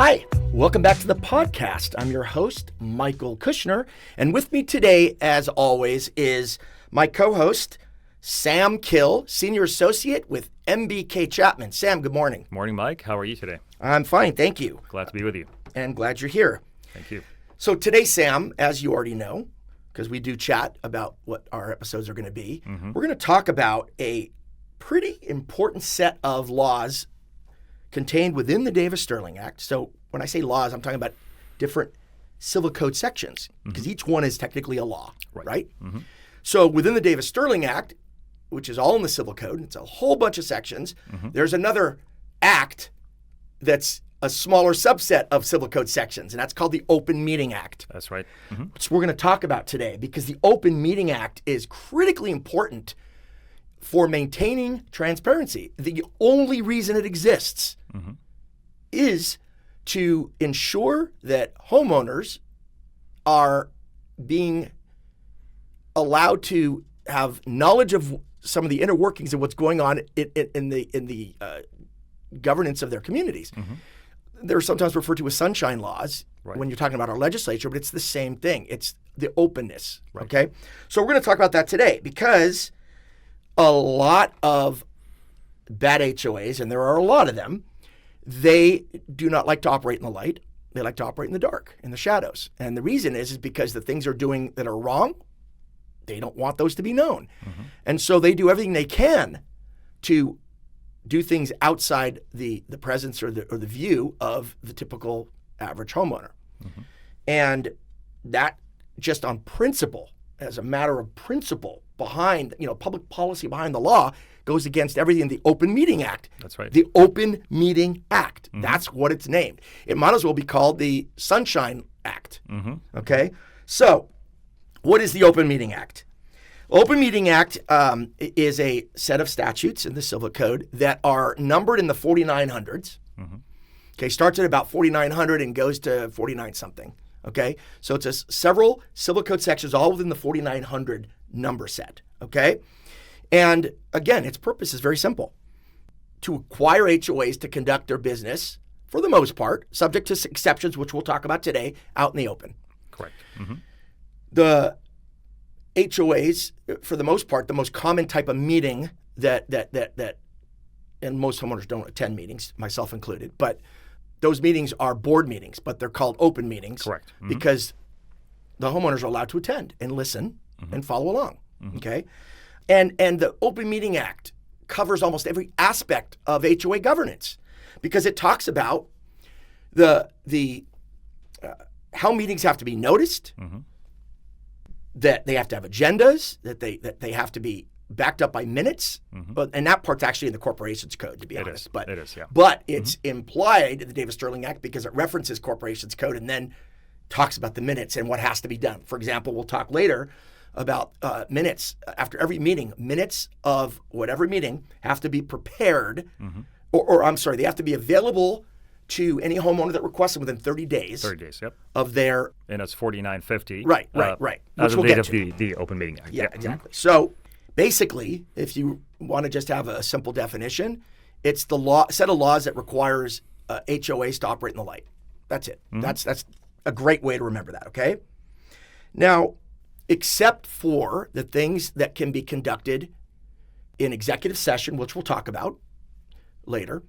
Hi, welcome back to the podcast. I'm your host, Michael Kushner, and with me today, as always, is my co-host, Sam Kill, Senior Associate with MBK Chapman. Sam, good morning. Morning, Mike. How are you today? I'm fine, thank you. Glad to be with you. And glad you're here. Thank you. So today, Sam, as you already know, because we do chat about what our episodes are going to be, we're going to talk about a pretty important set of laws contained within the Davis-Stirling Act. So when I say laws, I'm talking about different civil code sections, because each one is technically a law, right? So within the Davis-Stirling Act, which is all in the civil code, it's a whole bunch of sections, there's another act that's a smaller subset of civil code sections, and that's called the Open Meeting Act. That's right. Which we're going to talk about today, because the Open Meeting Act is critically important for maintaining transparency. The only reason it exists is to ensure that homeowners are being allowed to have knowledge of some of the inner workings of what's going on in the governance of their communities. They're sometimes referred to as sunshine laws when you're talking about our legislature, but it's the same thing. It's the openness, okay? So we're going to talk about that today, because a lot of bad HOAs, and there are a lot of them, they do not like to operate in the light. They like to operate in the dark, in the shadows. And the reason is because the things they're doing that are wrong, they don't want those to be known. And so they do everything they can to do things outside the presence or the view of the typical average homeowner. And that, just on principle, as a matter of principle behind, public policy behind the law, goes against everything in the Open Meeting Act. That's right. The Open Meeting Act. That's what it's named. It might as well be called the Sunshine Act. Okay? So, what is the Open Meeting Act? Open Meeting Act is a set of statutes in the Civil Code that are numbered in the 4900s. Okay, starts at about 4900 and goes to 49 something. Okay, so it's several Civil Code sections all within the 4900 number set. Okay, and again, its purpose is very simple: to acquire HOAs to conduct their business, for the most part, subject to exceptions, which we'll talk about today, out in the open. Correct. The HOAs, for the most part, the most common type of meeting that and most homeowners don't attend meetings, myself included, but those meetings are board meetings, but they're called open meetings. Correct. Because the homeowners are allowed to attend and listen and follow along. Okay, and the Open Meeting Act covers almost every aspect of HOA governance, because it talks about the how meetings have to be noticed. That they have to have agendas, that they have to be backed up by minutes, and that part's actually in the Corporations Code, to be honest. But it is, yeah. But it's implied in the Davis-Stirling Act because it references Corporations Code and then talks about the minutes and what has to be done. For example, we'll talk later about minutes. After every meeting, minutes of whatever meeting have to be prepared, or I'm sorry, they have to be available to any homeowner that requests them within 30 days. 30 days, yep. Of their... And it's 4950. Right. As of the date of the Open Meeting Act. Yeah, exactly. So basically, if you want to just have a simple definition, it's the set of laws that requires HOAs to operate in the light. That's it. That's a great way to remember that, okay? Now, except for the things that can be conducted in executive session, which we'll talk about later,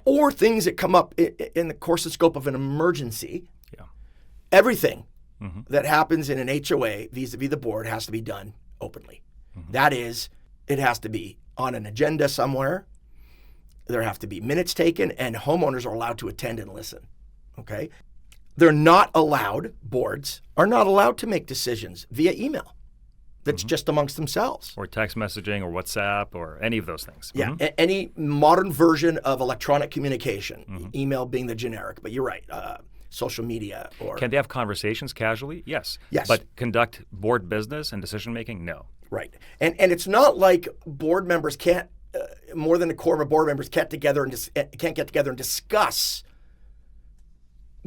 or things that come up in the course and scope of an emergency, everything that happens in an HOA vis-a-vis the board has to be done openly. That is, it has to be on an agenda somewhere. There have to be minutes taken, and homeowners are allowed to attend and listen. Okay? They're not allowed, boards are not allowed to make decisions via email. That's just amongst themselves. Or text messaging or WhatsApp or any of those things. Yeah, any modern version of electronic communication, email being the generic, but you're right, social media or... Can they have conversations casually? Yes. Yes. But conduct board business and decision-making? No. Right. And it's not like board members can't, more than a quorum of board members can't get together and discuss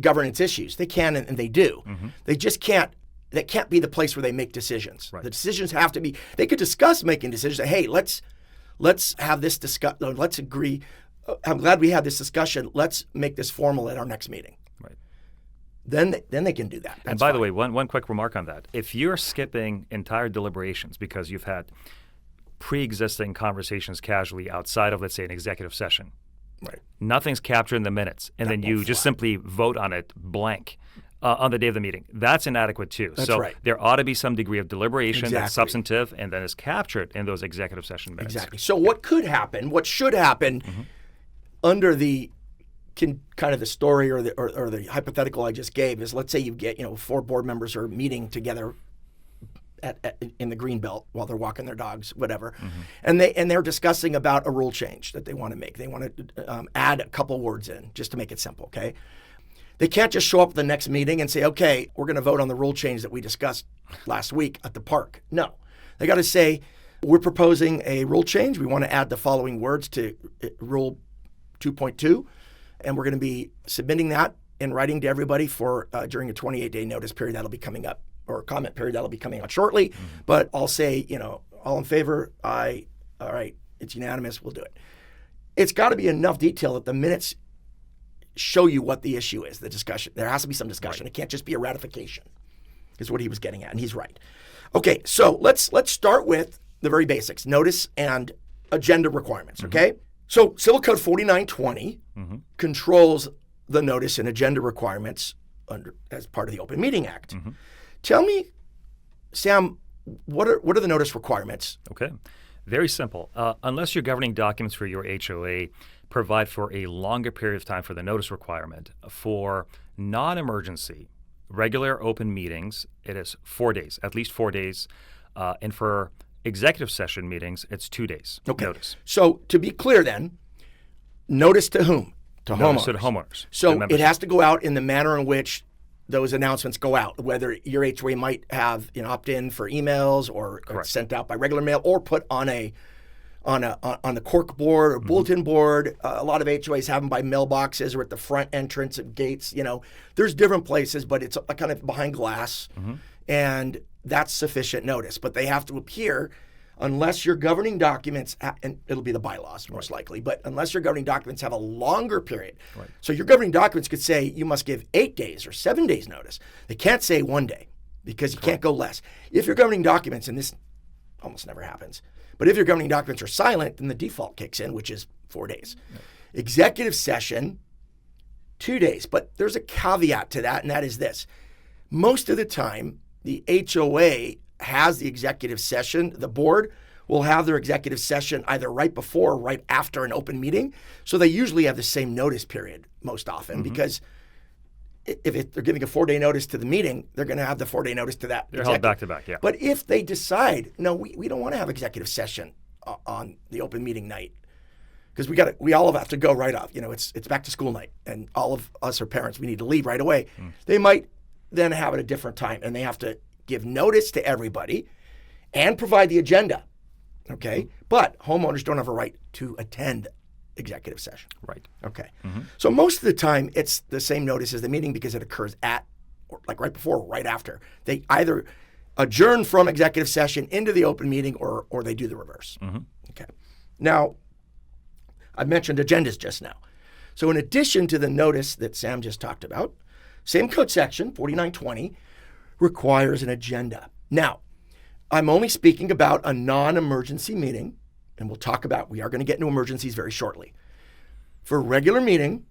governance issues. They can and they do. They just can't. That can't be the place where they make decisions. Right. The decisions have to be. They could discuss making decisions. Hey, let's have this discuss. Let's agree I'm glad we had this discussion. Let's make this formal at our next meeting. Right. Then they can do that. And by the way, one quick remark on that. If you're skipping entire deliberations because you've had pre-existing conversations casually outside of, let's say, an executive session, right, nothing's captured in the minutes, and then you just simply vote on it blank on the day of the meeting, that's inadequate too. That's so right. There ought to be some degree of deliberation that's Exactly. substantive and that is captured in those executive session minutes. Exactly. So what could happen, what should happen under the kind of the story or the hypothetical I just gave is, let's say you get 4 board members are meeting together in the green belt while they're walking their dogs, whatever, and they're discussing about a rule change that they want to make. They want to add a couple words in just to make it simple. Okay. They can't just show up at the next meeting and say, okay, we're going to vote on the rule change that we discussed last week at the park. No, they got to say, we're proposing a rule change. We want to add the following words to Rule 2.2, and we're going to be submitting that in writing to everybody for during a 28-day notice period that'll be coming up, or a comment period that'll be coming out shortly. But I'll say, all in favor, aye, all right, it's unanimous, we'll do it. It's got to be enough detail that the minutes show you what the issue is, the discussion. There has to be some discussion. Right. It can't just be a ratification, is what he was getting at, and he's right. Okay, so let's start with the very basics, notice and agenda requirements, okay? So Civil Code 4920 controls the notice and agenda requirements as part of the Open Meeting Act. Tell me, Sam, what are the notice requirements? Okay, very simple. Unless your governing documents for your HOA provide for a longer period of time for the notice requirement, for non-emergency, regular open meetings, it is 4 days, at least 4 days. And for executive session meetings, it's 2 days notice. So to be clear then, notice to whom? To notice homeowners. to the homeowners. So it has to go out in the manner in which those announcements go out, whether your HOA might have opt-in for emails or sent out by regular mail or put on the cork board or bulletin board. A lot of HOAs have them by mailboxes or at the front entrance at gates. There's different places, but it's kind of behind glass, and that's sufficient notice. But they have to appear unless your governing documents, and it'll be the bylaws most likely, but unless your governing documents have a longer period. Right. So your governing documents could say you must give 8 days or 7 days notice. They can't say 1 day because you can't go less. If your governing documents, and this almost never happens, but if your governing documents are silent, then the default kicks in, which is 4 days. Right. Executive session, 2 days. But there's a caveat to that, and that is this. Most of the time, the HOA has the executive session. The board will have their executive session either right before or right after an open meeting. So they usually have the same notice period most often because if they're giving a 4-day notice to the meeting, they're going to have the 4-day notice to that. They're held back to back, yeah. But if they decide, no, we don't want to have executive session on the open meeting night because we all have to go right off. It's back to school night, and all of us are parents. We need to leave right away. They might then have it a different time, and they have to give notice to everybody and provide the agenda. Okay, but homeowners don't have a right to attend executive session. Right. Okay. So most of the time it's the same notice as the meeting because it occurs at, or like right before or right after. They either adjourn from executive session into the open meeting or they do the reverse. Okay. Now, I mentioned agendas just now. So in addition to the notice that Sam just talked about, same code section, 4920, requires an agenda. Now, I'm only speaking about a non-emergency meeting, and we are going to get into emergencies very shortly. For a regular meeting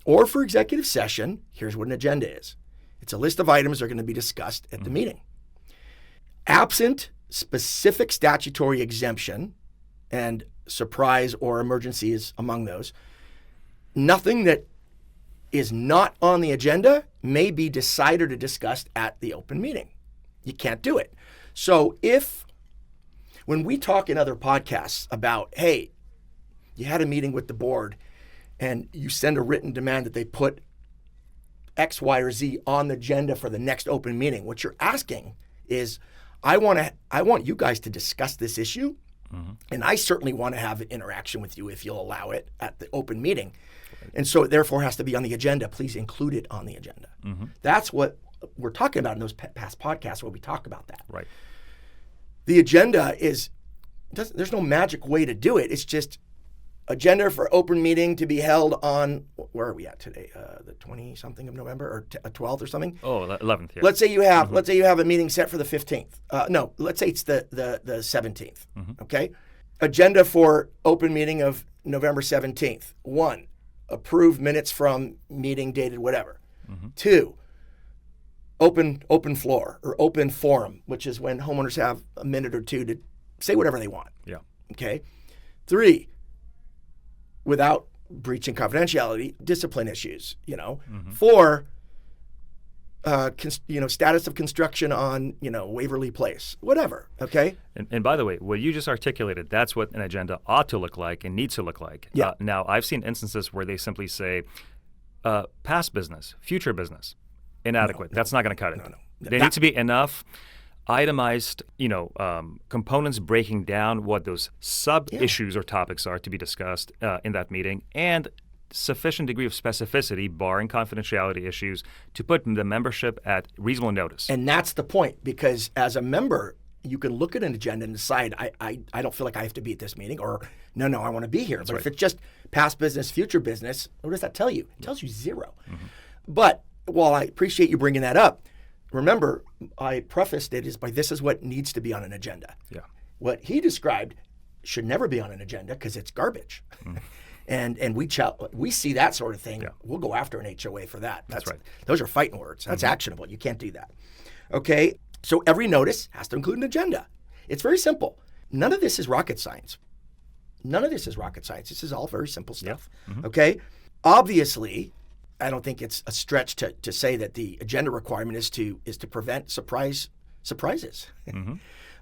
or for executive session, here's what an agenda is. It's a list of items that are going to be discussed at the meeting. Absent specific statutory exemption and surprise or emergencies among those, nothing that is not on the agenda may be decided or discussed at the open meeting. You can't do it. So when we talk in other podcasts about, hey, you had a meeting with the board and you send a written demand that they put X, Y, or Z on the agenda for the next open meeting, what you're asking is, I want you guys to discuss this issue, and I certainly want to have an interaction with you if you'll allow it at the open meeting. And so it therefore has to be on the agenda. Please include it on the agenda. That's what we're talking about in those past podcasts where we talk about that. Right. The agenda there's no magic way to do it. It's just agenda for open meeting to be held on, where are we at today? The 20-something of November, or 12th or something? Oh, 11th, yeah. Let's say you have a meeting set for the 15th. No, let's say it's the 17th, okay? Agenda for open meeting of November 17th. 1, approve minutes from meeting dated whatever. 2, open floor or open forum, which is when homeowners have a minute or two to say whatever they want. Yeah. Okay. 3, without breaching confidentiality, discipline issues. 4, status of construction on Waverly Place, whatever. Okay. And by the way, what you just articulated, that's what an agenda ought to look like and needs to look like. Yeah. Now, I've seen instances where they simply say, past business, future business, inadequate. That's not going to cut it. No. There needs to be enough itemized, components breaking down what those sub-issues or topics are to be discussed in that meeting, and sufficient degree of specificity, barring confidentiality issues, to put the membership at reasonable notice. And that's the point, because as a member, you can look at an agenda and decide, I don't feel like I have to be at this meeting, or no, I want to be here. But if it's just past business, future business, what does that tell you? It tells you 0. But while I appreciate you bringing that up, remember, I prefaced it by this is what needs to be on an agenda. Yeah. What he described should never be on an agenda because it's garbage. And we see that sort of thing. Yeah. We'll go after an HOA for that. That's right. Those are fighting words. That's actionable. You can't do that. Okay. So every notice has to include an agenda. It's very simple. None of this is rocket science. This is all very simple stuff. Yeah. Okay. Obviously, I don't think it's a stretch to say that the agenda requirement is to prevent surprises.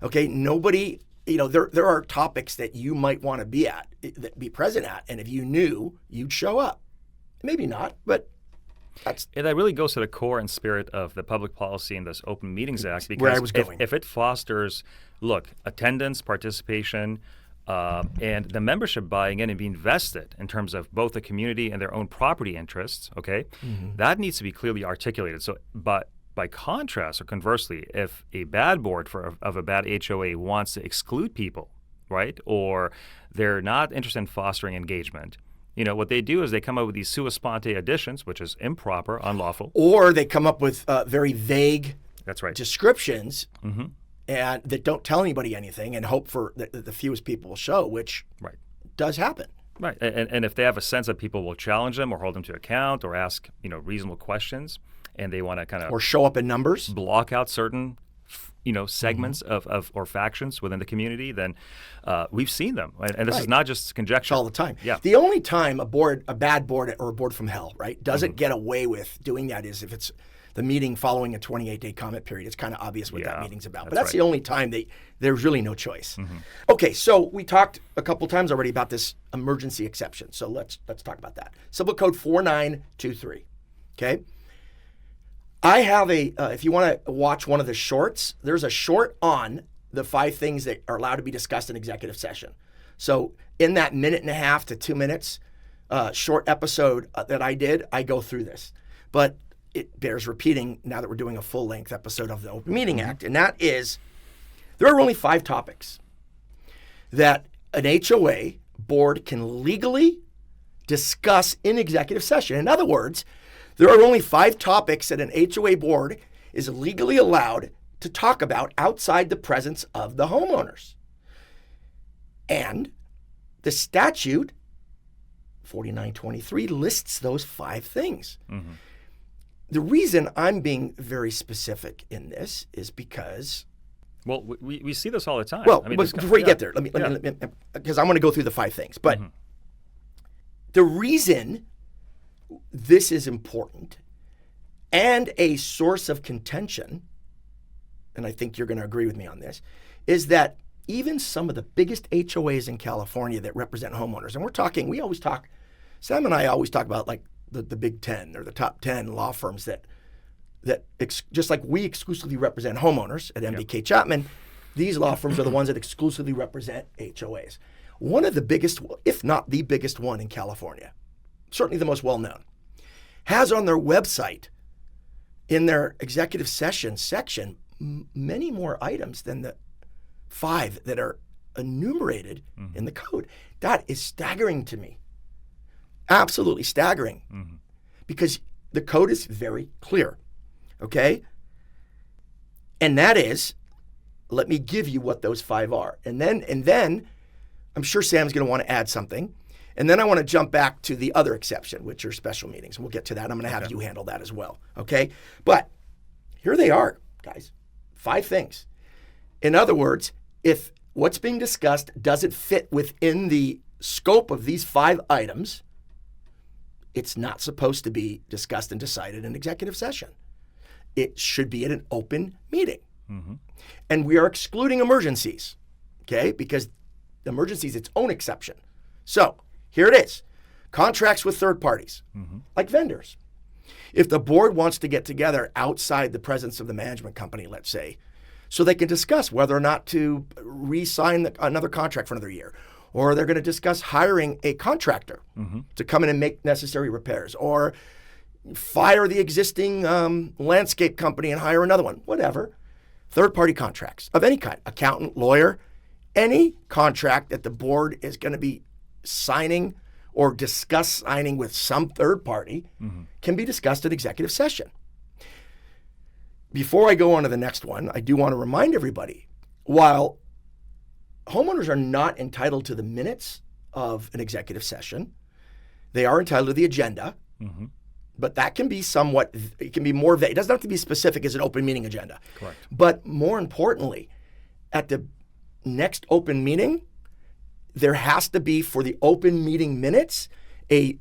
Okay. Nobody. There are topics that you might want to be present at, and if you knew, you'd show up. Maybe not, but that's... And that really goes to the core and spirit of the public policy in this Open Meetings Act, because where I was going. If it fosters, attendance, participation, and the membership buying in and being vested in terms of both the community and their own property interests, okay, that needs to be clearly articulated. So, but by contrast, or conversely, if a bad board of a bad HOA wants to exclude people, right, or they're not interested in fostering engagement, what they do is they come up with these sua sponte additions, which is improper, unlawful. Or they come up with very vague descriptions and that don't tell anybody anything and hope for the fewest people will show, which does happen. Right, and if they have a sense that people will challenge them or hold them to account or ask reasonable questions, and they want to kind of or show up in numbers, block out certain segments of or factions within the community, then we've seen them, and this is not just conjecture. All the time. Yeah. The only time a bad board or a board from hell, doesn't get away with doing that is if it's the meeting following a 28-day comment period. It's kind of obvious what that meeting's about. But that's the only time there's really no choice. Okay, so we talked a couple times already about this emergency exception. So let's talk about that. Civil Code 4923. Okay. I have if you want to watch one of the shorts, there's a short on the 5 things that are allowed to be discussed in executive session. So in that 1.5 to 2 minutes short episode that I did, I go through this. But it bears repeating now that we're doing a full-length episode of the Open Meeting Act, and that is there are only 5 topics that an HOA board can legally discuss in executive session. In other words, there are only 5 topics that an HOA board is legally allowed to talk about outside the presence of the homeowners. And the statute, 4923, lists those 5 things. The reason I'm being very specific in this is because... Well, we see this all the time. Well, before you get there, let me because I want to go through the 5 things. But the reason this is important and a source of contention, and I think you're going to agree with me on this, is that even some of the biggest HOAs in California that represent homeowners, and Sam and I always talk about like the Big 10 or the top 10 law firms that just like we exclusively represent homeowners at MBK Chapman, these law firms are the ones that exclusively represent HOAs. One of the biggest, if not the biggest one in California, certainly the most well-known, has on their website in their executive session section many more items than the 5 that are enumerated in the code. That is staggering to me. Absolutely staggering. Because the code is very clear. Okay? And that is, let me give you what those 5 are. And then I'm sure Sam's going to want to add something. And then I want to jump back to the other exception, which are special meetings. And we'll get to that. I'm going to have you handle that as well. Okay? But here they are, guys. 5 things. In other words, if what's being discussed doesn't fit within the scope of these 5 items, it's not supposed to be discussed and decided in executive session. It should be at an open meeting. And we are excluding emergencies, okay? Because emergencies, its own exception. So here it is. Contracts with third parties, like vendors. If the board wants to get together outside the presence of the management company, let's say, so they can discuss whether or not to re-sign another contract for another year, or they're going to discuss hiring a contractor to come in and make necessary repairs, or fire the existing landscape company and hire another one, whatever. Third-party contracts of any kind, accountant, lawyer, any contract that the board is going to be signing or discuss signing with some third party can be discussed in executive session. Before I go on to the next one, I do want to remind everybody, while homeowners are not entitled to the minutes of an executive session, they are entitled to the agenda, but that can be somewhat, it can be more vague. It doesn't have to be specific as an open meeting agenda. Correct. But more importantly, at the next open meeting, there has to be, for the open meeting minutes, a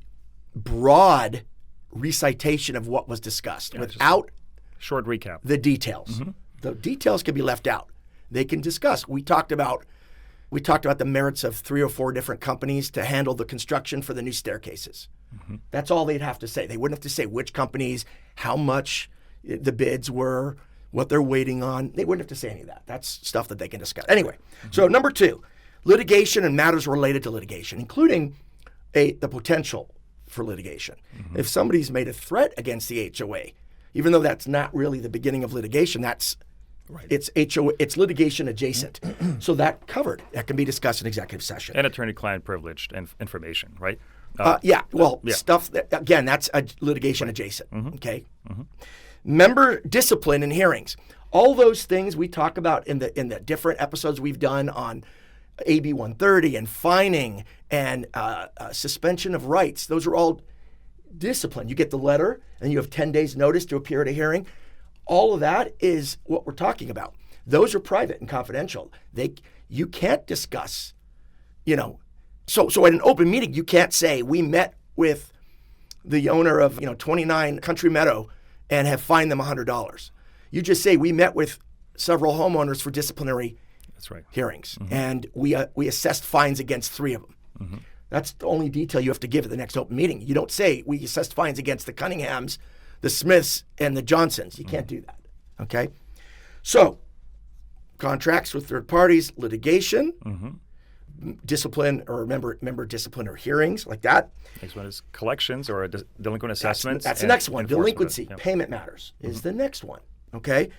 broad recitation of what was discussed without short recap. The details. The details can be left out. They can discuss. We talked about the merits of 3 or 4 different companies to handle the construction for the new staircases. That's all they'd have to say. They wouldn't have to say which companies, how much the bids were, what they're waiting on. They wouldn't have to say any of that. That's stuff that they can discuss. Anyway, so number 2, litigation and matters related to litigation, including the potential for litigation. If somebody's made a threat against the HOA, even though that's not really the beginning of litigation, it's HOA, it's litigation adjacent. So that can be discussed in executive session. And attorney-client privileged information, right? Stuff that, again, that's a litigation adjacent, okay? Member discipline in hearings. All those things we talk about in the different episodes we've done on AB 130 and fining and suspension of rights, those are all discipline. You get the letter and you have 10 days notice to appear at a hearing. All of that is what we're talking about. Those are private and confidential. You can't discuss, so at an open meeting, you can't say, we met with the owner of, 29 Country Meadow and have fined them $100. You just say, we met with several homeowners for disciplinary hearings, and we assessed fines against 3 of them. That's the only detail you have to give at the next open meeting. You don't say, we assessed fines against the Cunninghams, the Smiths, and the Johnsons. You can't do that, okay? So, contracts with third parties, litigation, discipline or member discipline or hearings like that. Next one is collections or delinquent assessments. That's the next one. Delinquency, payment matters is the next one, okay?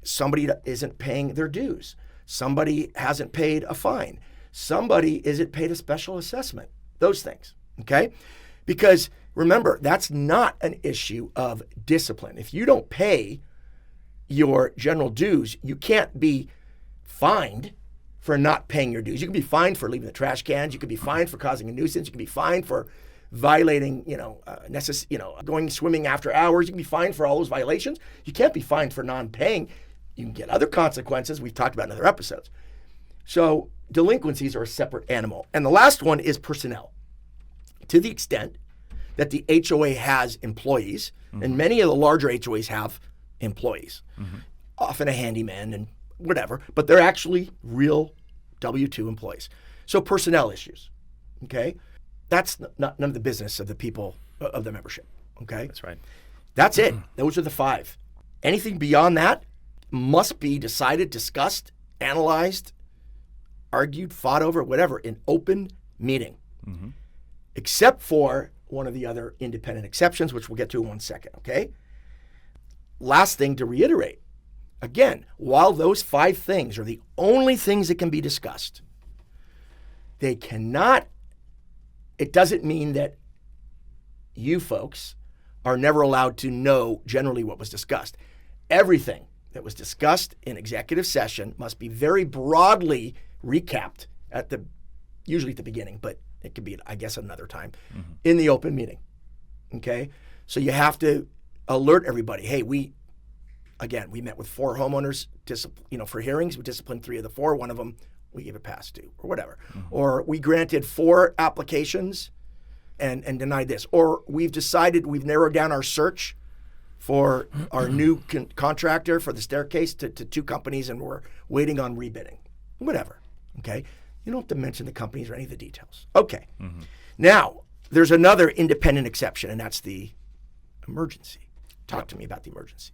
Somebody isn't paying their dues. Somebody hasn't paid a fine. Somebody isn't paid a special assessment. Those things, okay? Because remember, that's not an issue of discipline. If you don't pay your general dues, you can't be fined for not paying your dues. You can be fined for leaving the trash cans. You can be fined for causing a nuisance. You can be fined for violating, going swimming after hours. You can be fined for all those violations. You can't be fined for non-paying. You can get other consequences we've talked about in other episodes. So delinquencies are a separate animal. And the last one is personnel. To the extent that the HOA has employees, and many of the larger HOAs have employees, often a handyman and whatever, but they're actually real W-2 employees. So personnel issues, okay? That's none of the business of the people, of the membership, okay? That's right. That's it. Those are the 5. Anything beyond that must be decided, discussed, analyzed, argued, fought over, whatever, in open meeting, except for one of the other independent exceptions, which we'll get to in 1 second, okay? Last thing to reiterate, again, while those 5 things are the only things that can be discussed, They cannot, it doesn't mean that you folks are never allowed to know generally what was discussed. Everything that was discussed in executive session must be very broadly recapped usually at the beginning, but it could be, I guess, another time in the open meeting. Okay? So you have to alert everybody. Hey, we met with 4 homeowners, for hearings. We disciplined 3 of the 4. One of them we gave a pass to, or whatever. Or we granted 4 applications and denied this. Or we've narrowed down our search for our new contractor for the staircase to 2 companies, and we're waiting on rebidding. Whatever. Okay? You don't have to mention the companies or any of the details. Okay. Now, there's another independent exception, and that's the emergency. Talk to me about the emergency.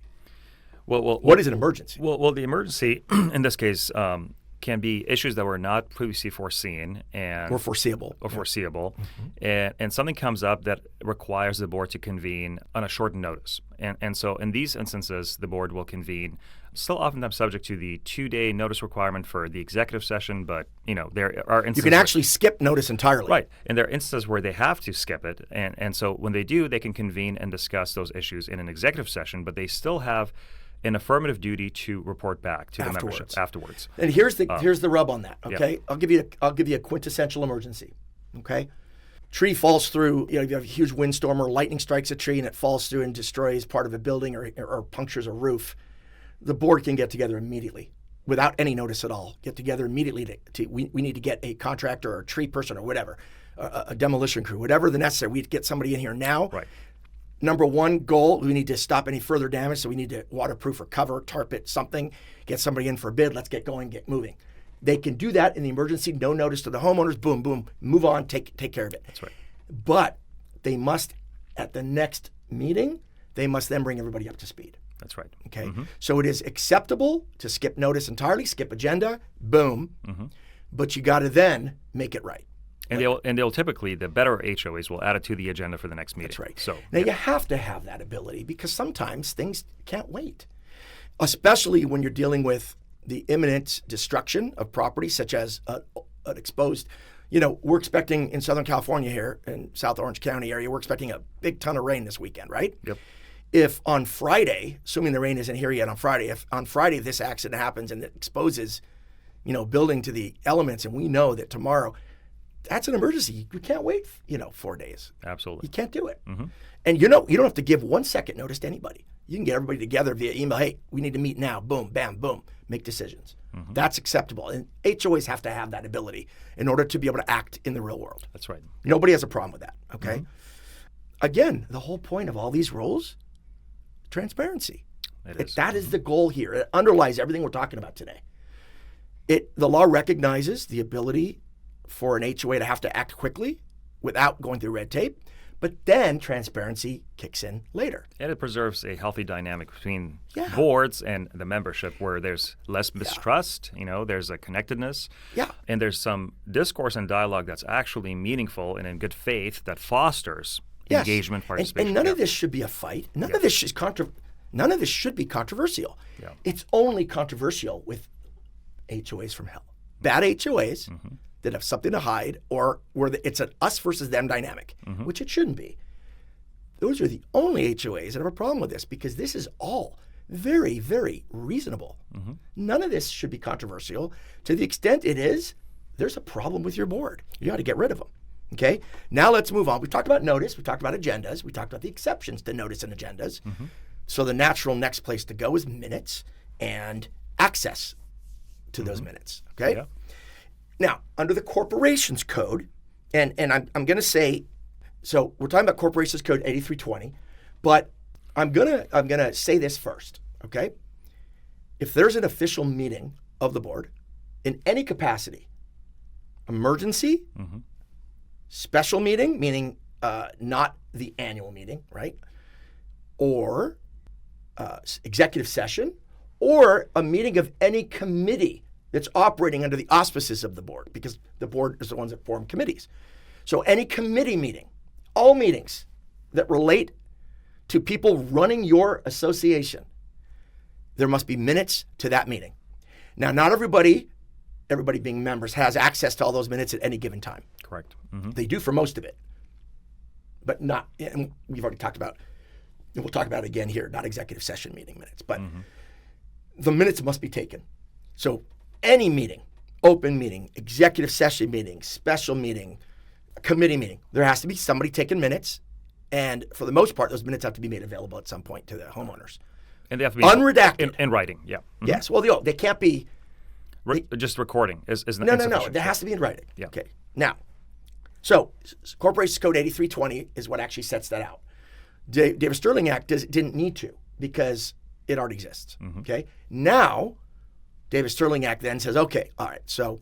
Well, what is an emergency? Well, the emergency in this case can be issues that were not previously foreseen or foreseeable. And something comes up that requires the board to convene on a short notice. And so in these instances, the board will convene, still oftentimes subject to the 2-day notice requirement for the executive session, but there are instances you can actually skip notice entirely. Right. And there are instances where they have to skip it. And so when they do, they can convene and discuss those issues in an executive session, but they still have an affirmative duty to report back to the membership afterwards. And here's the rub on that. Okay, yeah. I'll give you a quintessential emergency. Okay, tree falls through. You have a huge windstorm or lightning strikes a tree and it falls through and destroys part of a building or punctures a roof. The board can get together immediately without any notice at all. Get together immediately we need to get a contractor or a tree person or whatever, a demolition crew, whatever the necessary. We get somebody in here now. Right. Number 1 goal, we need to stop any further damage, so we need to waterproof or cover, tarp it, something, get somebody in for a bid, let's get going, get moving. They can do that in the emergency, no notice to the homeowners, boom, boom, move on, take care of it. That's right. But they must, at the next meeting, they must then bring everybody up to speed. That's right. Okay? So it is acceptable to skip notice entirely, skip agenda, boom, but you got to then make it right. And they'll typically, the better HOAs will add it to the agenda for the next meeting. That's right. So now you have to have that ability because sometimes things can't wait, especially when you're dealing with the imminent destruction of property, such as an exposed. We're expecting in Southern California here in South Orange County area, we're expecting a big ton of rain this weekend, right? Yep. If on Friday, assuming the rain isn't here yet on Friday, if on Friday this accident happens and it exposes, building to the elements, and we know that tomorrow. That's an emergency. You can't wait, 4 days. Absolutely. You can't do it. And you don't have to give 1 second notice to anybody. You can get everybody together via email. Hey, we need to meet now. Boom, bam, boom. Make decisions. That's acceptable. And HOAs have to have that ability in order to be able to act in the real world. That's right. Nobody has a problem with that, okay? Again, the whole point of all these rules, transparency. That is the goal here. It underlies everything we're talking about today. The law recognizes the ability for an HOA to have to act quickly without going through red tape, but then transparency kicks in later. And it preserves a healthy dynamic between boards and the membership where there's less mistrust, there's a connectedness, and there's some discourse and dialogue that's actually meaningful and in good faith that fosters engagement, participation. And none of this should be a fight. None of this is None of this should be controversial. Yeah. It's only controversial with HOAs from hell. Bad HOAs that have something to hide, or where it's an us versus them dynamic, which it shouldn't be. Those are the only HOAs that have a problem with this, because this is all very, very reasonable. None of this should be controversial. To the extent it is, there's a problem with your board. You got to get rid of them. Okay? Now let's move on. We talked about notice. We talked about agendas. We talked about the exceptions to notice and agendas. So the natural next place to go is minutes and access to those minutes. Okay? Yeah. Now, under the Corporations Code, and I'm going to say, so we're talking about Corporations Code 8320, but I'm gonna say this first, okay? If there's an official meeting of the board in any capacity, emergency, special meeting, meaning not the annual meeting, right? Or executive session, or a meeting of any committee that's operating under the auspices of the board, because the board is the ones that form committees. So any committee meeting, all meetings that relate to people running your association, there must be minutes to that meeting. Now, not everybody everybody being members has access to all those minutes at any given time. Correct. They do for most of it, but not, and we've already talked about, and we'll talk about it again here, not executive session meeting minutes, but the minutes must be taken. So any meeting, open meeting, executive session meeting, special meeting, committee meeting, there has to be somebody taking minutes. And for the most part, those minutes have to be made available at some point to the homeowners. And they have to be unredacted. In writing, yeah. Yes. Well, they can't be. Just recording is No. There has to be in writing. Yeah. Okay. Now, so Corporations Code 8320 is what actually sets that out. Davis-Stirling Act didn't need to because it already exists. Okay. Now, Davis-Stirling Act then says, okay, all right, so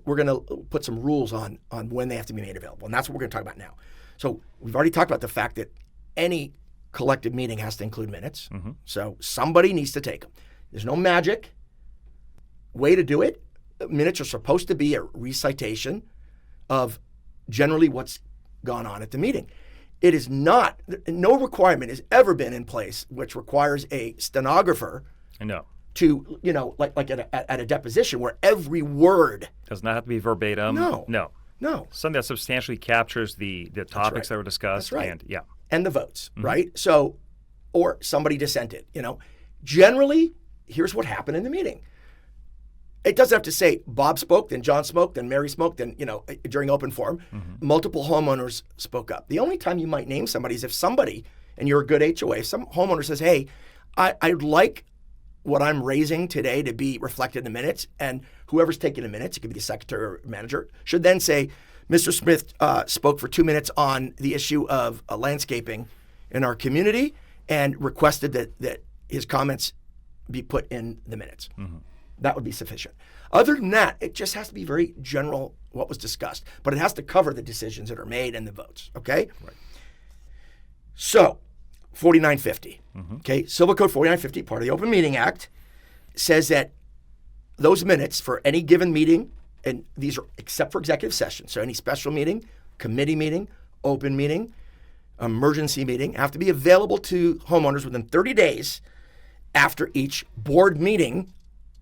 we're going to put some rules on when they have to be made available, and that's what we're going to talk about now. So we've already talked about the fact that any collective meeting has to include minutes. So somebody needs to take them. There's no magic way to do it. Minutes are supposed to be a recitation of generally what's gone on at the meeting. It is not, no requirement has ever been in place which requires a stenographer to, like at a deposition where every word does not have to be verbatim. No. Something that substantially captures the topics that were discussed. That's right. And the votes, right? So, or somebody dissented, Generally, here's what happened in the meeting. It doesn't have to say Bob spoke, then John spoke, then Mary spoke, then, during open forum, multiple homeowners spoke up. The only time you might name somebody is if somebody, and you're a good HOA, some homeowner says, hey, I'd like what I'm raising today to be reflected in the minutes, and whoever's taking the minutes, it could be the secretary or manager, should then say, Mr. Smith spoke for 2 minutes on the issue of landscaping in our community and requested that his comments be put in the minutes. That would be sufficient. Other than that, it just has to be very general what was discussed, but it has to cover the decisions that are made and the votes, okay? Right. So, 4950, okay? Civil Code 4950, part of the Open Meeting Act, says that those minutes for any given meeting, and these are except for executive session, so any special meeting, committee meeting, open meeting, emergency meeting, have to be available to homeowners within 30 days after each board meeting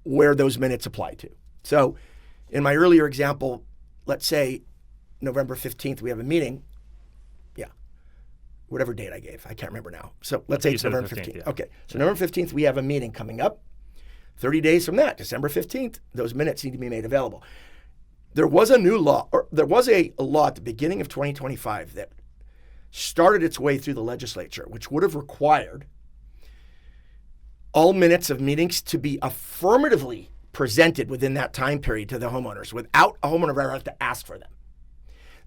where those minutes apply to. So in my earlier example, let's say November 15th, we have a meeting. Yeah. Whatever date I gave. I can't remember now. So let's say it's November 15th. Yeah. Okay. So November 15th, we have a meeting coming up. 30 days from that, December 15th, those minutes need to be made available. There was a new law, or there was a law at the beginning of 2025 that started its way through the legislature, which would have required all minutes of meetings to be affirmatively presented within that time period to the homeowners without a homeowner ever have to ask for them.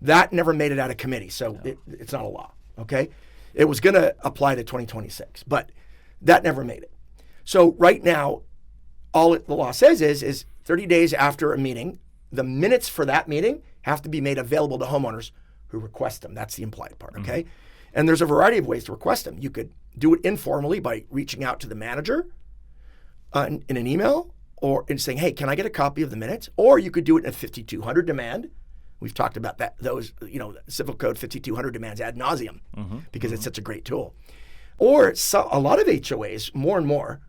That never made it out of committee, so it's not a law, okay? It was going to apply to 2026, but that never made it. So right now, all the law says is 30 days after a meeting, the minutes for that meeting have to be made available to homeowners who request them. That's the implied part, okay? And there's a variety of ways to request them. You could do it informally by reaching out to the manager in an email or in saying, hey, can I get a copy of the minutes? Or you could do it in a 5200 demand. We've talked about that. Those, Civil Code 5200 demands ad nauseum because it's such a great tool. Or a lot of HOAs, more and more,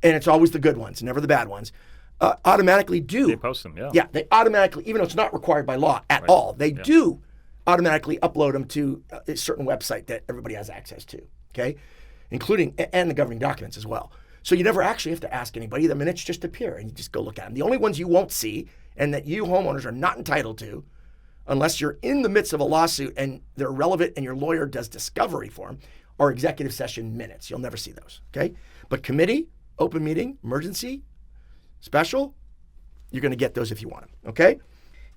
and it's always the good ones, never the bad ones, automatically do. They post them, yeah. Yeah, they automatically, even though it's not required by law at all, they do automatically upload them to a certain website that everybody has access to, okay? Including, and the governing documents as well. So you never actually have to ask anybody. The minutes just appear and you just go look at them. The only ones you won't see and that you homeowners are not entitled to, unless you're in the midst of a lawsuit and they're relevant and your lawyer does discovery for them, are executive session minutes. You'll never see those, okay? But committee, open meeting, emergency, special, you're going to get those if you want them, okay?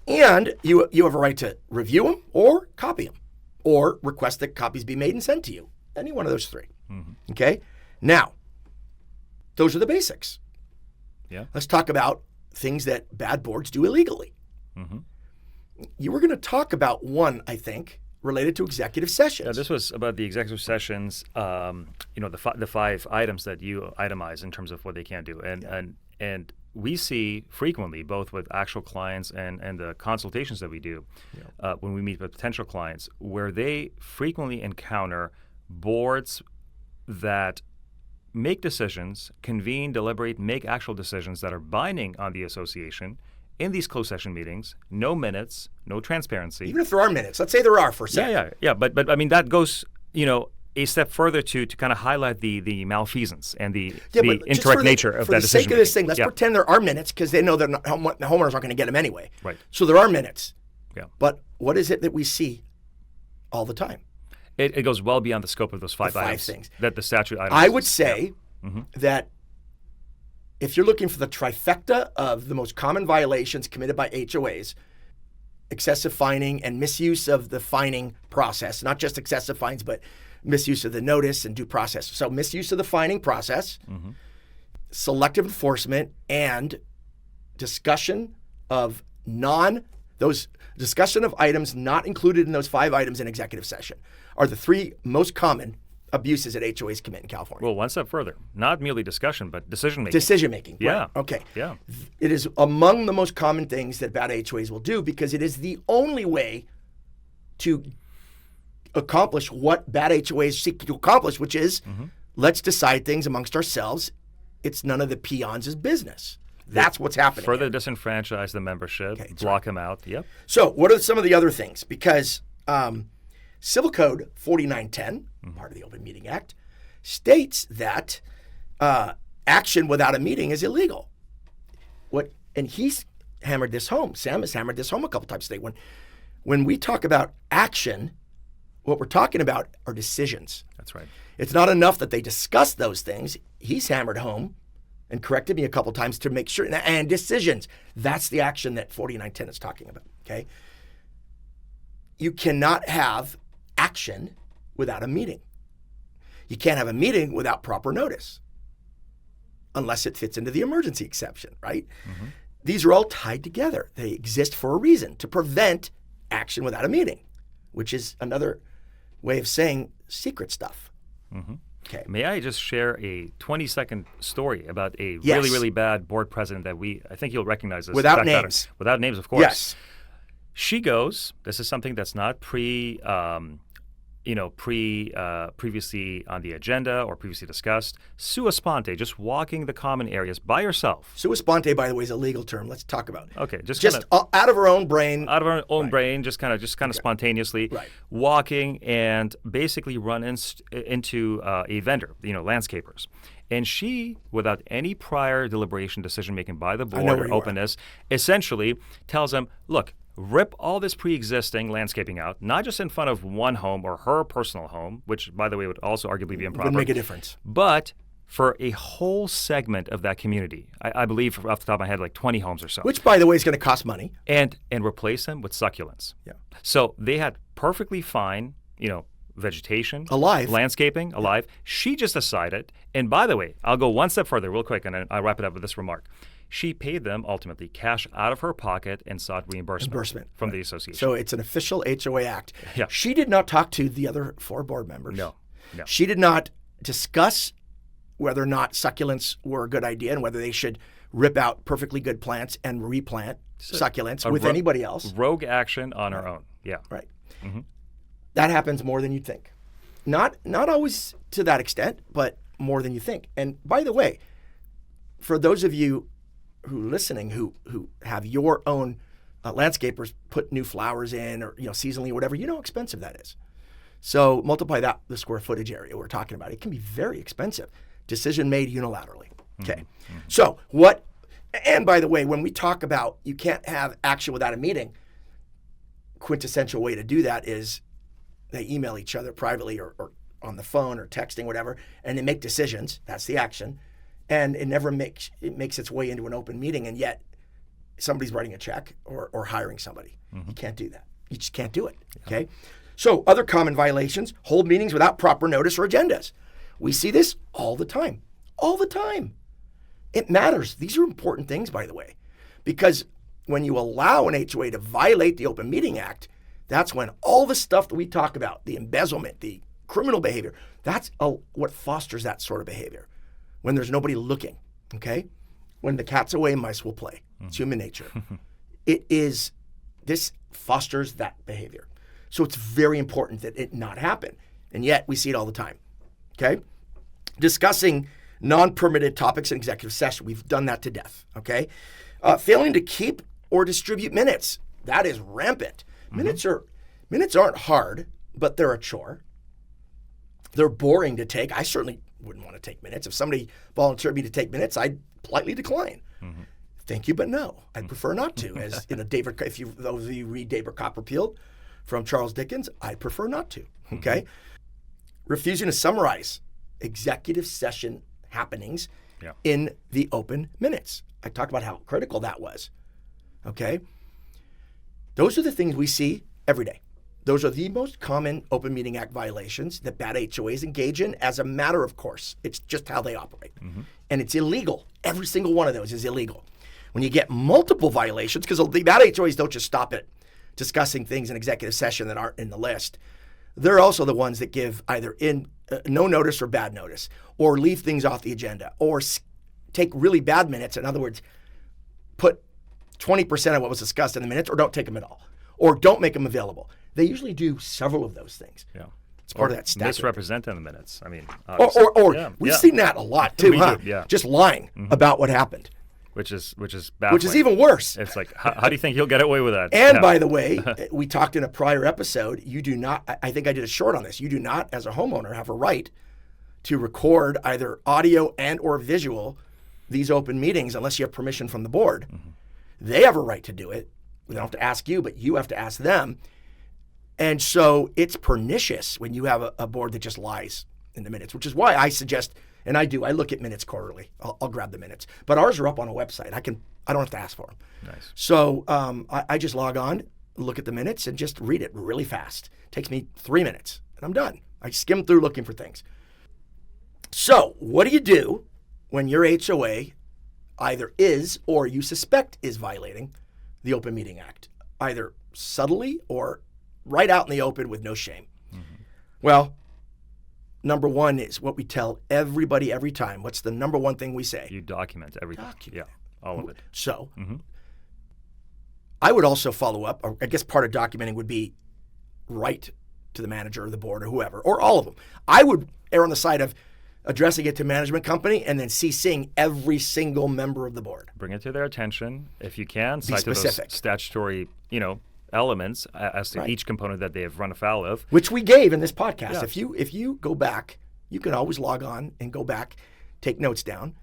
And you have a right to review them or copy them or request that copies be made and sent to you. Any one of those three, okay? Now, those are the basics. Yeah. Let's talk about things that bad boards do illegally. You were going to talk about one, I think, related to executive sessions. Yeah, this was about the executive sessions, the 5 items that you itemize in terms of what they can do. And we see frequently, both with actual clients and the consultations that we do when we meet with potential clients, where they frequently encounter boards that make decisions, convene, deliberate, make actual decisions that are binding on the association in these closed session meetings. No minutes, no transparency. Even if there are minutes, let's say there are for a second. Yeah. But I mean that goes, a step further to kind of highlight the malfeasance and the incorrect nature of that decision. For the sake of this thing, let's pretend there are minutes because they know that the homeowners aren't going to get them anyway. Right. So there are minutes. Yeah. But what is it that we see all the time? It goes well beyond the scope of those five things that the statute items. I would say that if you're looking for the trifecta of the most common violations committed by HOAs, excessive fining and misuse of the fining process, not just excessive fines, but misuse of the notice and due process. So misuse of the fining process, selective enforcement, and discussion of items not included in those 5 items in executive session are the 3 most common abuses that HOAs commit in California. Well, one step further, not merely discussion, but decision-making. Decision-making. Yeah. Right. Okay. Yeah. It is among the most common things that bad HOAs will do because it is the only way to accomplish what bad HOAs seek to accomplish, which is let's decide things amongst ourselves. It's none of the peons' business. That's what's happening. Further disenfranchise the membership, block them out. Yep. So what are some of the other things? Because Civil Code 4910, part of the Open Meeting Act, states that action without a meeting is illegal. And he's hammered this home. Sam has hammered this home a couple times today. When we talk about action, what we're talking about are decisions. That's right. It's not enough that they discuss those things. He's hammered home and corrected me a couple times to make sure. And decisions. That's the action that 4910 is talking about. Okay. You cannot have action without a meeting. You can't have a meeting without proper notice, unless it fits into the emergency exception, right? These are all tied together. They exist for a reason, to prevent action without a meeting, which is another way of saying secret stuff. Okay. May I just share a 20-second story about a really, really bad board president that I think you'll recognize this. Without names. Without names, of course. Yes. She goes, this is something that's not previously on the agenda or previously discussed, sua sponte, just walking the common areas by herself. Sua sponte, by the way, is a legal term. Let's talk about it. Okay, just out of her own brain. Out of her own brain, just kind of spontaneously walking and basically run into a vendor, landscapers. And she, without any prior deliberation, decision-making by the board or openness, essentially tells them, look, rip all this pre-existing landscaping out, not just in front of one home or her personal home, which, by the way, would also arguably be improper. Would make a difference. But for a whole segment of that community, I believe off the top of my head, like 20 homes or so. Which, by the way, is going to cost money. And replace them with succulents. Yeah. So they had perfectly fine, vegetation. Alive. Landscaping, alive. She just decided, and by the way, I'll go one step further real quick, and then I'll wrap it up with this remark. She paid them, ultimately, cash out of her pocket and sought reimbursement from the association. So it's an official HOA act. Yeah. She did not talk to the other 4 board members. No. She did not discuss whether or not succulents were a good idea and whether they should rip out perfectly good plants and replant succulents with anybody else. Rogue action on her own. Yeah. Right. That happens more than you'd think. Not always to that extent, but more than you think. And by the way, for those of you who are listening who have your own landscapers put new flowers in or seasonally or whatever, you know how expensive that is. So multiply that, the square footage area we're talking about. It can be very expensive. Decision made unilaterally. Okay. So and by the way, when we talk about you can't have action without a meeting, quintessential way to do that is they email each other privately or on the phone or texting, whatever, and they make decisions. That's the action. And it never makes its way into an open meeting, and yet somebody's writing a check or hiring somebody. You can't do that. You just can't do it. Okay. So other common violations: hold meetings without proper notice or agendas. We see this all the time. All the time. It matters. These are important things, by the way, because when you allow an HOA to violate the Open Meeting Act, that's when all the stuff that we talk about, the embezzlement, the criminal behavior, that's what fosters that sort of behavior. When there's nobody looking, okay? When the cat's away, mice will play. It's human nature. This fosters that behavior. So it's very important that it not happen. And yet we see it all the time, okay? Discussing Non-permitted topics in executive session. We've done that to death, okay? Failing to keep or distribute minutes. That is rampant. Minutes aren't hard, but they're a chore. They're boring to take. I certainly wouldn't want to take minutes. If somebody volunteered me to take minutes, I'd politely decline. Thank you, but no. I'd prefer not to. As in those of you read David Copperfield from Charles Dickens, I prefer not to, okay? Refusing to summarize executive session happenings in the open minutes. I talked about how critical that was, okay? Those are the things we see every day. Those are the most common Open Meeting Act violations that bad HOAs engage in as a matter of course. It's just how they operate. And it's illegal. Every single one of those is illegal. When you get multiple violations, because the bad HOAs don't just stop at discussing things in executive session that aren't in the list. They're also the ones that give either no notice or bad notice, or leave things off the agenda, or take really bad minutes. In other words, put 20% of what was discussed in the minutes, or don't take them at all, or don't make them available. They usually do several of those things. Yeah, it's part of that stack. Misrepresent in the minutes. I mean, we've seen that a lot too, huh? Just lying about what happened. Which is baffling. Which is even worse. It's like, how do you think he'll get away with that? And by the way, we talked in a prior episode, you do not, I think I did a short on this, you do not, as a homeowner, have a right to record either audio and or visual these open meetings unless you have permission from the board. They have a right to do it. We don't have to ask you, but you have to ask them. And so it's pernicious when you have a board that just lies in the minutes, which is why I suggest, and I look at minutes quarterly. I'll grab the minutes. But ours are up on a website. I don't have to ask for them. Nice. So I just log on, look at the minutes, and just read it really fast. It takes me 3 minutes, and I'm done. I skim through looking for things. So what do you do when your HOA either is or you suspect is violating the Open Meeting Act, either subtly or right out in the open with no shame? Well, number one is what we tell everybody every time. What's the number one thing we say? You document everything. Yeah, all of it. So I would also follow up, or I guess part of documenting would be write to the manager or the board or whoever, or all of them. I would err on the side of addressing it to management company and then CCing every single member of the board. Bring it to their attention. If you can, cite to those statutory, elements as to each component that they have run afoul of. Which we gave in this podcast. Yeah. If you go back, you can always log on and go back, take notes down.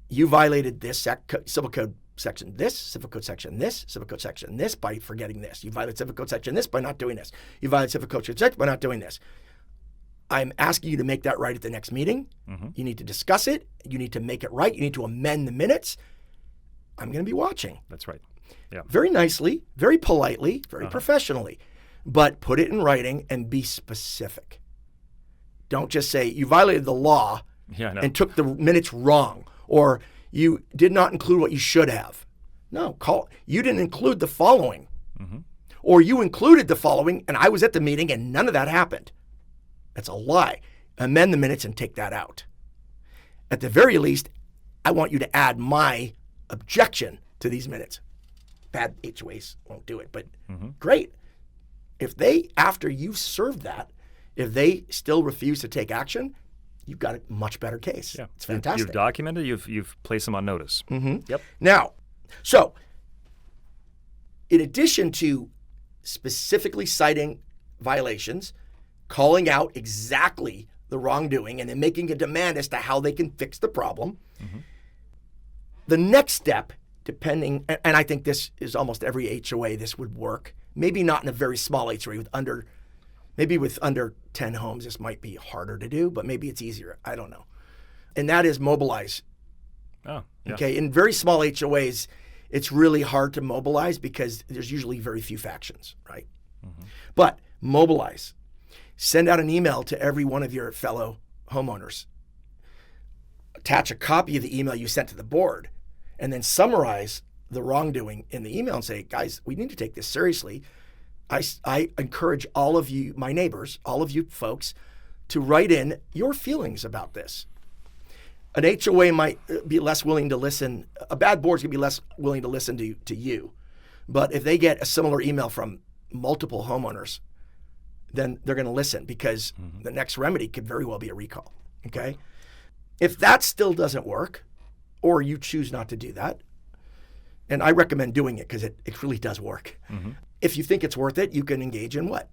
You violated this Civil Code section this, Civil Code section this, Civil Code section this by forgetting this. You violated Civil Code section this by not doing this. You violated Civil Code section this by not doing this. I'm asking you to make that right at the next meeting. You need to discuss it. You need to make it right. You need to amend the minutes. I'm going to be watching. That's right. Yeah. Very nicely, very politely, very professionally, but put it in writing and be specific. Don't just say you violated the law and took the minutes wrong, or you did not include what you should have. No, you didn't include the following, or you included the following and I was at the meeting and none of that happened. That's a lie. Amend the minutes and take that out. At the very least, I want you to add my objection to these minutes. Bad HOAs won't do it, but great. If they, after you've served that, if they still refuse to take action, you've got a much better case. Yeah. It's fantastic. You've documented, you've placed them on notice. Yep. Now, so in addition to specifically citing violations, calling out exactly the wrongdoing, and then making a demand as to how they can fix the problem, the next step, depending, and I think this is almost every HOA this would work, maybe not in a very small HOA with under 10 homes, this might be harder to do, but maybe it's easier. I don't know. And that is mobilize. Oh, yeah. Okay. In very small HOAs, it's really hard to mobilize because there's usually very few factions, right? But mobilize. Send out an email to every one of your fellow homeowners. Attach a copy of the email you sent to the board, and then summarize the wrongdoing in the email and say, guys, we need to take this seriously. I encourage all of you, my neighbors, all of you folks, to write in your feelings about this. An HOA might be less willing to listen. A bad board's going to be less willing to listen to you. But if they get a similar email from multiple homeowners, then they're going to listen because the next remedy could very well be a recall, okay? If that still doesn't work, or you choose not to do that, and I recommend doing it because it really does work. If you think it's worth it, you can engage in what?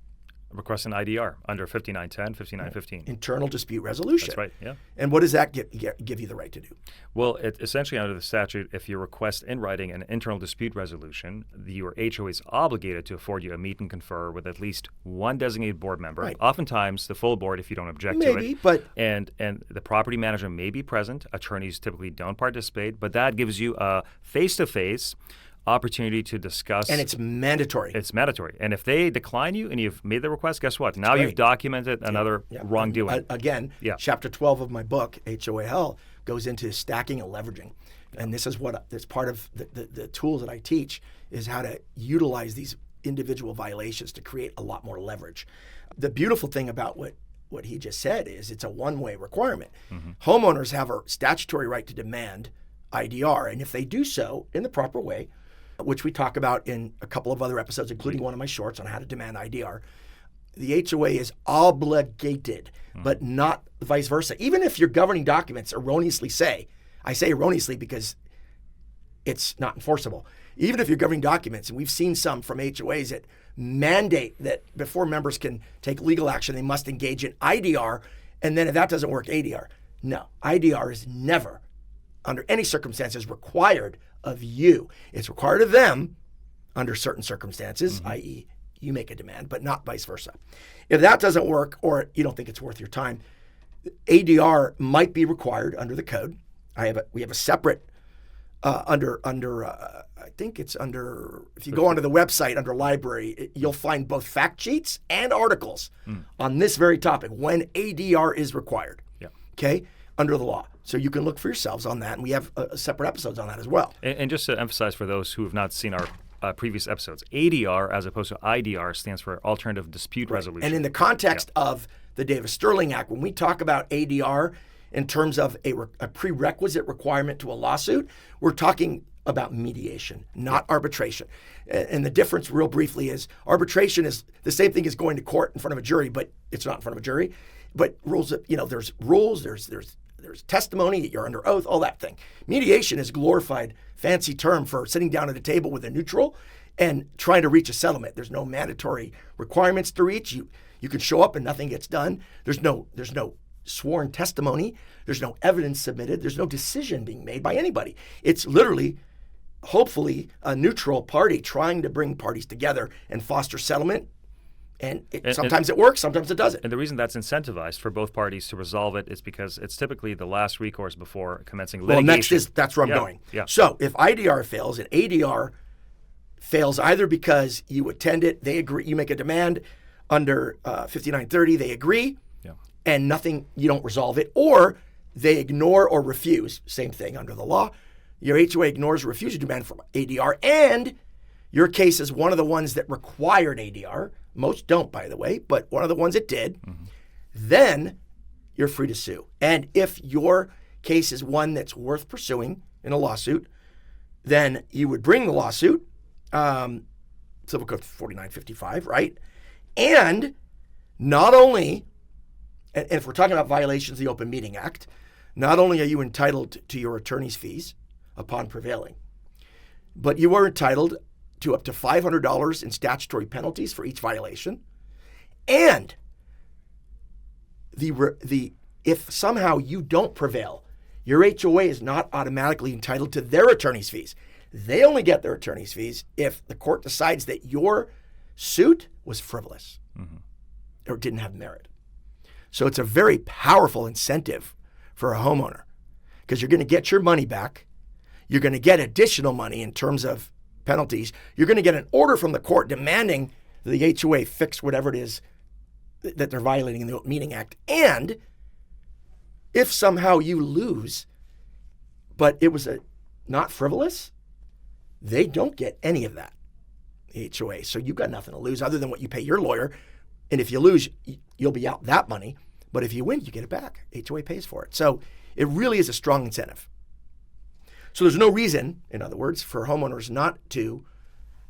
Request an IDR under 5910, 5915. Internal dispute resolution. That's right, yeah. And what does that give you the right to do? Well, essentially under the statute, if you request in writing an internal dispute resolution, your HOA is obligated to afford you a meet and confer with at least one designated board member. Right. Oftentimes, the full board if you don't object to it. Maybe, but... And the property manager may be present. Attorneys typically don't participate, but that gives you a face-to-face opportunity to discuss. And it's mandatory. It's mandatory. And if they decline you and you've made the request, guess what? Now you've documented another wrongdoing. Again, Chapter 12 of my book, HOA Hell, goes into stacking and leveraging. And this is that's part of the tools that I teach, is how to utilize these individual violations to create a lot more leverage. The beautiful thing about what he just said is it's a one-way requirement. Homeowners have a statutory right to demand IDR. And if they do so in the proper way, which we talk about in a couple of other episodes, including one of my shorts on how to demand IDR, the HOA is obligated, but not vice versa. Even if your governing documents erroneously say, I say erroneously because it's not enforceable. Even if your governing documents, and we've seen some from HOAs that mandate that before members can take legal action, they must engage in IDR, and then if that doesn't work, ADR. No, IDR is never, under any circumstances, required of you. It's required of them under certain circumstances, i.e. you make a demand, but not vice versa. If that doesn't work, or you don't think it's worth your time, ADR might be required under the code. We have a separate I think it's under, if you go onto the website under library, you'll find both fact sheets and articles on this very topic, when ADR is required, okay, under the law. So you can look for yourselves on that, and we have separate episodes on that as well. And just to emphasize for those who have not seen our previous episodes, ADR as opposed to IDR stands for Alternative Dispute Resolution. And in the context of the Davis-Stirling Act, when we talk about ADR in terms of a prerequisite requirement to a lawsuit, we're talking about mediation, not arbitration. And the difference, real briefly, is arbitration is the same thing as going to court in front of a jury, but it's not in front of a jury. But rules, there's rules, there's testimony, you're under oath, all that thing. Mediation is a glorified, fancy term for sitting down at a table with a neutral and trying to reach a settlement. There's no mandatory requirements to reach. You can show up and nothing gets done. There's no sworn testimony. There's no evidence submitted. There's no decision being made by anybody. It's literally, hopefully, a neutral party trying to bring parties together and foster settlement. And sometimes it works, sometimes it doesn't. And the reason that's incentivized for both parties to resolve it is because it's typically the last recourse before commencing litigation. Well, next that's where I'm going. Yeah. So if IDR fails and ADR fails either because you attend it, they agree, you make a demand under 5930, they agree, and nothing, you don't resolve it, or they ignore or refuse, same thing under the law. Your HOA ignores or refuses to demand from ADR, and your case is one of the ones that required ADR. Most don't, by the way, but one of the ones that did. Then you're free to sue. And if your case is one that's worth pursuing in a lawsuit, then you would bring the lawsuit, Civil Code 4955, right? And not only, and if we're talking about violations of the Open Meeting Act, not only are you entitled to your attorney's fees upon prevailing, but you are entitled to up to $500 in statutory penalties for each violation. And if somehow you don't prevail, your HOA is not automatically entitled to their attorney's fees. They only get their attorney's fees if the court decides that your suit was frivolous or didn't have merit. So it's a very powerful incentive for a homeowner, because you're going to get your money back. You're going to get additional money in terms of penalties. You're going to get an order from the court demanding the HOA fix whatever it is that they're violating in the Open Meeting Act. And if somehow you lose, but it was not frivolous, they don't get any of that, the HOA. So you've got nothing to lose other than what you pay your lawyer. And if you lose, you'll be out that money. But if you win, you get it back. HOA pays for it. So it really is a strong incentive. So there's no reason, in other words, for homeowners not to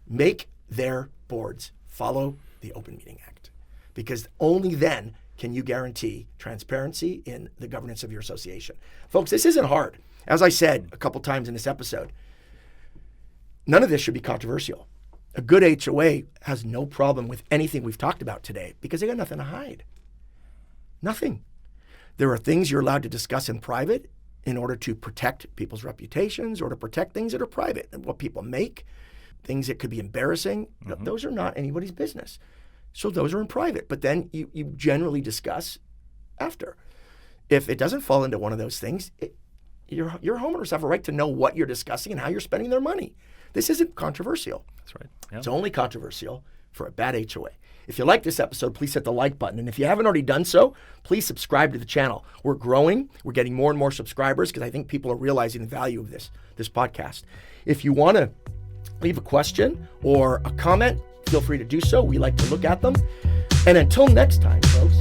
make their boards follow the Open Meeting Act. because only then can you guarantee transparency in the governance of your association. Folks, this isn't hard. As I said a couple times in this episode, none of this should be controversial. A good HOA has no problem with anything we've talked about today because they got nothing to hide. Nothing. There are things you're allowed to discuss in private in order to protect people's reputations or to protect things that are private and what people make, things that could be embarrassing. Those are not anybody's business. So those are in private, but then you generally discuss after. If it doesn't fall into one of those things, your homeowners have a right to know what you're discussing and how you're spending their money. This isn't controversial. That's right. Yeah. It's only controversial for a bad HOA. If you like this episode, please hit the like button. And if you haven't already done so, please subscribe to the channel. We're growing. We're getting more and more subscribers because I think people are realizing the value of this podcast. If you want to leave a question or a comment, feel free to do so. We like to look at them. And until next time, folks,